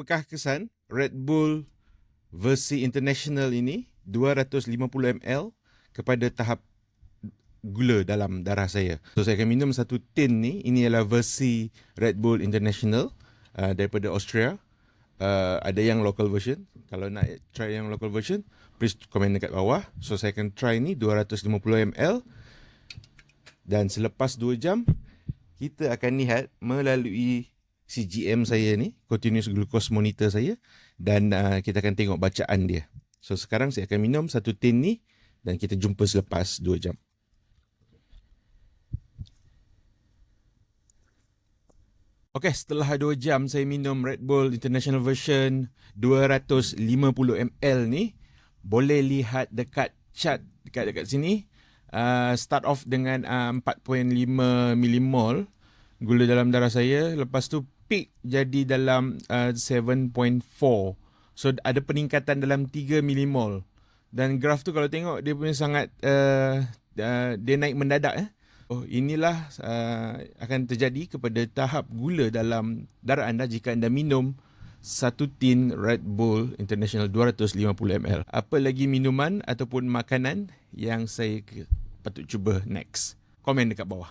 Apakah kesan Red Bull versi international ini 250 ml kepada tahap gula dalam darah saya. So saya akan minum satu tin ni. Ini adalah versi Red Bull International daripada Austria. Ada yang local version. Kalau nak try yang local version, please komen dekat bawah. So saya akan try ni 250 ml. Dan selepas 2 jam, kita akan lihat melalui CGM saya ni, continuous glucose monitor saya, dan kita akan tengok bacaan dia. So sekarang saya akan minum satu tin ni dan kita jumpa selepas 2 jam. Okey, setelah 2 jam saya minum Red Bull International version 250 ml ni, boleh lihat dekat chart dekat sini, start off dengan 4.5 millimol gula dalam darah saya, lepas tu peak jadi dalam 7.4. So ada peningkatan dalam 3 millimol. Dan graf tu kalau tengok dia punya sangat dia naik mendadak. Oh, inilah akan terjadi kepada tahap gula dalam darah anda jika anda minum satu tin Red Bull International 250 ml. Apa lagi minuman ataupun makanan yang saya patut cuba next? Komen dekat bawah.